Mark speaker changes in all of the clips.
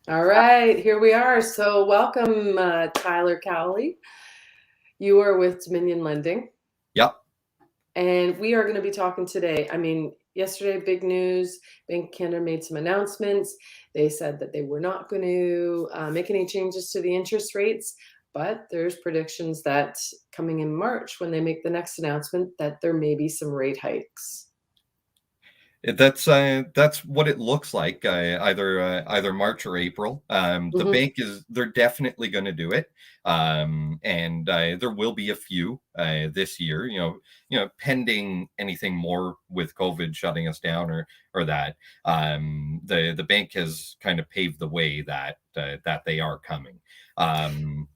Speaker 1: All right, here we are. So, welcome, Tyler Cowley. You are with Dominion Lending,
Speaker 2: Yep.
Speaker 1: and we are going to be talking today. Yesterday, big news. Bank of Canada made some announcements. They said that they were not going to make any changes to the interest rates, but there's predictions that coming in March, when they make the next announcement, that there may be some rate hikes.
Speaker 2: That's what it looks like. Either March or April. The
Speaker 1: Hmm.
Speaker 2: bank they're definitely going to do it, and there will be a few this year. Pending anything more with COVID shutting us down or that. The bank has kind of paved the way that they are coming. Um,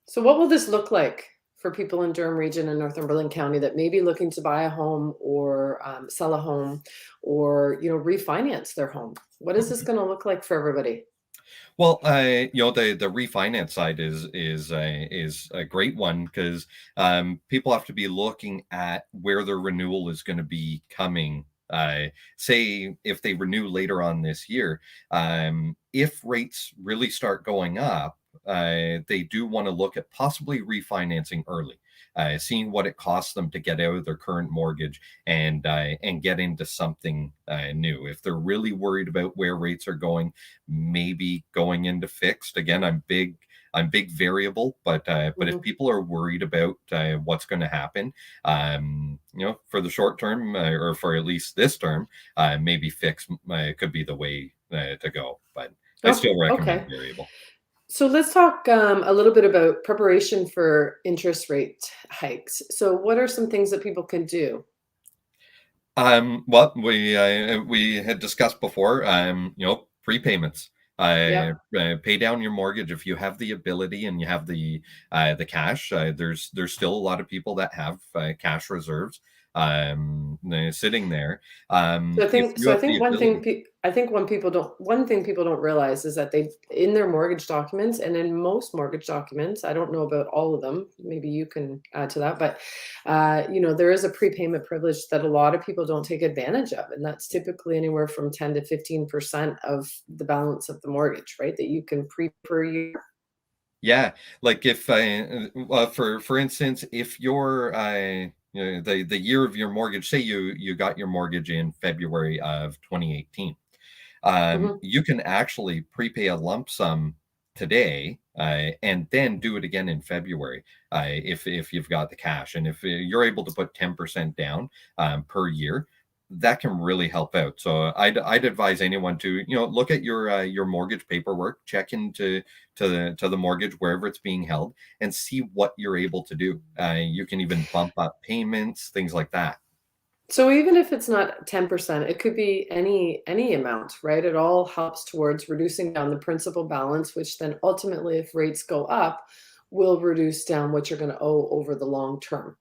Speaker 1: So, what will this look like for people in Durham Region and Northumberland County that may be looking to buy a home or sell a home or refinance their home? What is this going to look like for everybody?
Speaker 2: Well, the refinance side is a great one because people have to be looking at where their renewal is going to be coming. Say if they renew later on this year, if rates really start going up, they do want to look at possibly refinancing early, seeing what it costs them to get out of their current mortgage and get into something new. If they're really worried about where rates are going, maybe going into fixed. Again, I'm big variable, but if
Speaker 1: Hmm.
Speaker 2: people are worried about what's going to happen, for the short term or for at least this term, maybe fixed could be the way to go. But I
Speaker 1: Oh,
Speaker 2: still recommend
Speaker 1: okay.
Speaker 2: variable.
Speaker 1: So let's talk a little bit about preparation for interest rate hikes. So, what are some things that people can do?
Speaker 2: Well, we had discussed before, prepayments.
Speaker 1: Yep.
Speaker 2: Pay down your mortgage if you have the ability and you have the cash. There's still a lot of people that have cash reserves sitting there.
Speaker 1: So I
Speaker 2: If
Speaker 1: think
Speaker 2: you
Speaker 1: so. I
Speaker 2: have the
Speaker 1: think one thing
Speaker 2: ability,
Speaker 1: I think one thing people don't realize is that they in their mortgage documents and in most mortgage documents. I don't know about all of them. Maybe you can add to that, but there is a prepayment privilege that a lot of people don't take advantage of, and that's typically anywhere from 10 to 15% of the balance of the mortgage, right? That you can pre per year.
Speaker 2: yeah, like if for instance, if you're the year of your mortgage, say you got your mortgage in February of 2018.
Speaker 1: Hmm.
Speaker 2: You can actually prepay a lump sum today and then do it again in February if you've got the cash. And if you're able to put 10% down per year, that can really help out. So I'd advise anyone to look at your mortgage paperwork, check into to the mortgage wherever it's being held, and see what you're able to do. You can even bump up payments, things like that.
Speaker 1: So even if it's not 10%, it could be any amount, right? It all helps towards reducing down the principal balance, which then ultimately, if rates go up, will reduce down what you're going to owe over the long term.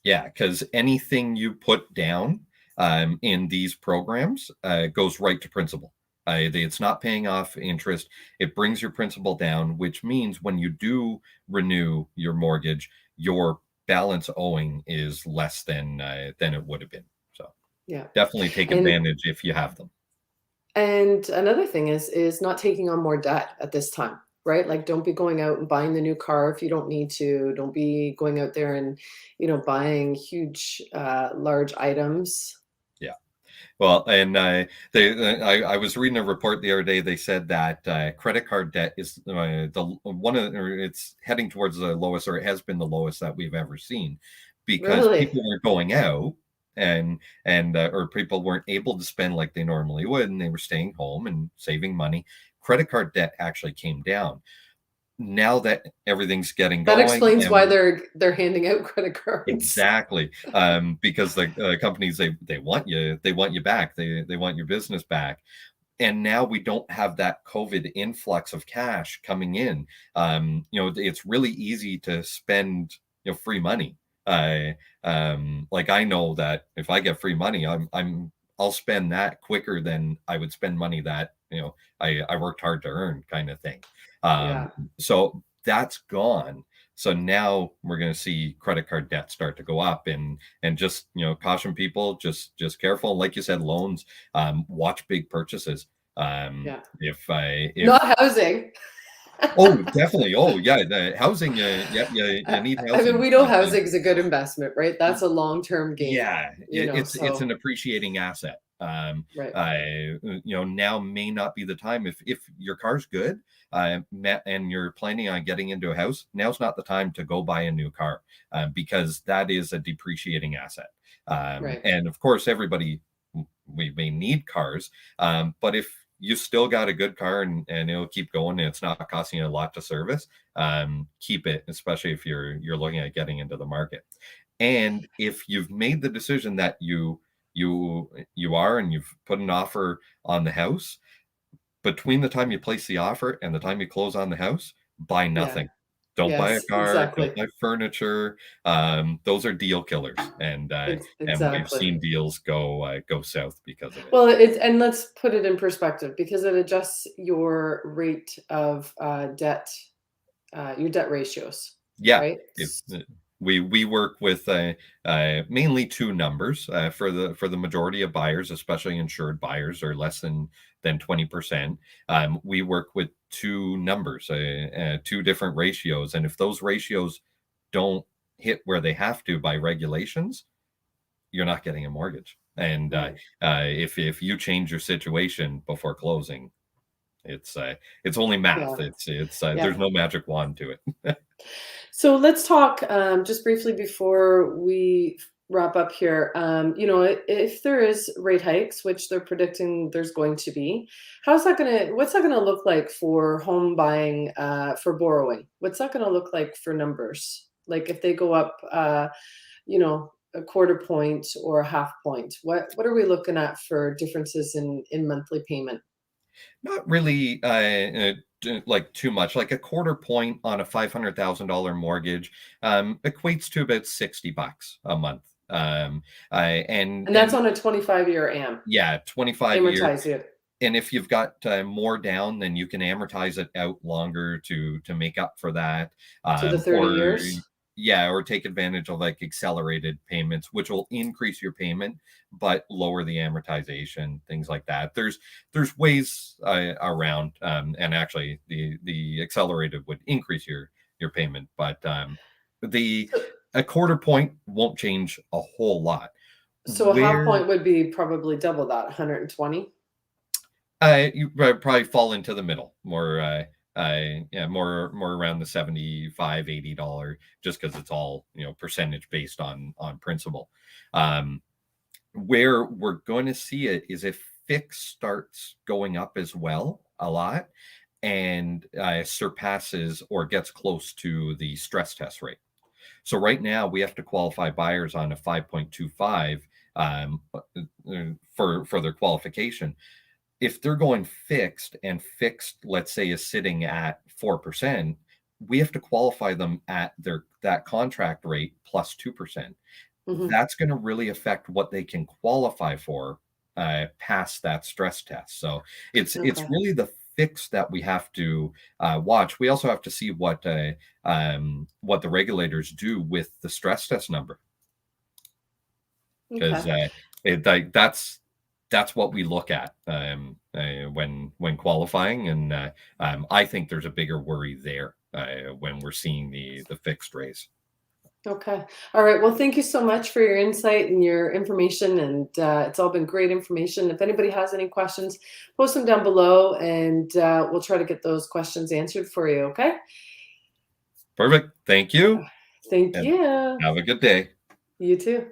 Speaker 2: Yeah, because anything you put down in these programs goes right to principal. It's not paying off interest. It brings your principal down, which means when you do renew your mortgage, your balance owing is less than it would have been. So
Speaker 1: Yeah.
Speaker 2: definitely take
Speaker 1: And
Speaker 2: advantage if you have them.
Speaker 1: and another thing is not taking on more debt at this time, right? Like don't be going out and buying the new car if you don't need to. Don't be going out there and, buying huge large items.
Speaker 2: Yeah. Well, and I was reading a report the other day. They said that credit card debt is the one of or it's heading towards the lowest, or it has been the lowest that we've ever seen, because
Speaker 1: Really?
Speaker 2: people weren't going out and or people weren't able to spend like they normally would, and they were staying home and saving money. Credit card debt actually came down. Now that everything's getting
Speaker 1: That
Speaker 2: going,
Speaker 1: explains why
Speaker 2: and
Speaker 1: they're handing out credit cards.
Speaker 2: exactly, because the companies they want you back, they want your business back, and now we don't have that COVID influx of cash coming in. It's really easy to spend free money. Like I know that if I get free money, I'll spend that quicker than I would spend money that I worked hard to earn, kind of thing. Um,
Speaker 1: Yeah.
Speaker 2: so that's gone. So now we're going to see credit card debt start to go up, and just caution people, just careful. Like you said, loans, watch big purchases.
Speaker 1: Yeah.
Speaker 2: If
Speaker 1: Not housing.
Speaker 2: oh, definitely. Oh, yeah, the housing, yeah, you need
Speaker 1: I mean,
Speaker 2: housing,
Speaker 1: we know
Speaker 2: but
Speaker 1: housing is a good investment, right? That's a long-term gain,
Speaker 2: yeah,
Speaker 1: you know,
Speaker 2: it's an
Speaker 1: so
Speaker 2: appreciating asset.
Speaker 1: right.
Speaker 2: Now may not be the time if your car's good, and you're planning on getting into a house. Now's not the time to go buy a new car, because that is a depreciating asset.
Speaker 1: Right.
Speaker 2: And of course, everybody we may need cars, but if you still got a good car and it'll keep going and it's not costing you a lot to service, keep it, especially if you're looking at getting into the market. And if you've made the decision that you are and you've put an offer on the house, between the time you place the offer and the time you close on the house, buy
Speaker 1: Yeah.
Speaker 2: nothing. Don't buy a
Speaker 1: Yes,
Speaker 2: car, don't
Speaker 1: exactly.
Speaker 2: buy furniture. Those are deal killers, and we've
Speaker 1: Exactly.
Speaker 2: seen deals go south because of it.
Speaker 1: Well, it's and let's put it in perspective because it adjusts your rate of debt, your debt ratios,
Speaker 2: Yeah,
Speaker 1: right?
Speaker 2: we work with mainly two numbers for the majority of buyers, especially insured buyers or less than 20%. We work with two numbers, two different ratios, and if those ratios don't hit where they have to by regulations, you're not getting a mortgage. And
Speaker 1: Right.
Speaker 2: if you change your situation before closing, it's only math.
Speaker 1: Yeah.
Speaker 2: It's
Speaker 1: Yeah.
Speaker 2: there's no magic wand to it.
Speaker 1: So let's talk just briefly before we wrap up here. You know, if there is rate hikes, which they're predicting there's going to be, what's that gonna look like for home buying, for borrowing? What's that gonna look like for numbers? Like if they go up, you know, a quarter point or a half point, what are we looking at for differences in monthly payment?
Speaker 2: Not really, like too much. Like a quarter point on a $500,000 mortgage equates to about $60 a month.
Speaker 1: And that's
Speaker 2: And
Speaker 1: on a 25-year AM,
Speaker 2: yeah, 25 years.
Speaker 1: amortize it
Speaker 2: And if you've got more down, then you can amortize it out longer to make up for that,
Speaker 1: to the 30
Speaker 2: or
Speaker 1: years.
Speaker 2: yeah, or take advantage of like accelerated payments, which will increase your payment but lower the amortization, things like that. There's ways around, and actually the accelerated would increase your payment, but the
Speaker 1: So
Speaker 2: a quarter point won't change a whole lot.
Speaker 1: So a half
Speaker 2: Where
Speaker 1: point would be probably double that, 120?
Speaker 2: You probably fall into the middle, more, yeah, more around the 75, $80, just because it's all, percentage based on principal. Um, where we're going to see it is if fix starts going up as well a lot and surpasses or gets close to the stress test rate. So right now we have to qualify buyers on a 5.25, for their qualification. If they're going fixed and fixed, let's say, is sitting at 4%, we have to qualify them at that contract rate plus 2%.
Speaker 1: Mhm.
Speaker 2: That's going to really affect what they can qualify for past that stress test. So it's
Speaker 1: Okay.
Speaker 2: really the fix that we have to watch. We also have to see what the regulators do with the stress test number, because
Speaker 1: Okay.
Speaker 2: that's what we look at when qualifying, and I think there's a bigger worry there when we're seeing the fixed raise.
Speaker 1: Okay. All right. Well, thank you so much for your insight and your information, and it's all been great information. If anybody has any questions, post them down below, and we'll try to get those questions answered for you. Okay.
Speaker 2: Perfect. Thank you,
Speaker 1: Thank
Speaker 2: and
Speaker 1: you.
Speaker 2: have a good day.
Speaker 1: You too.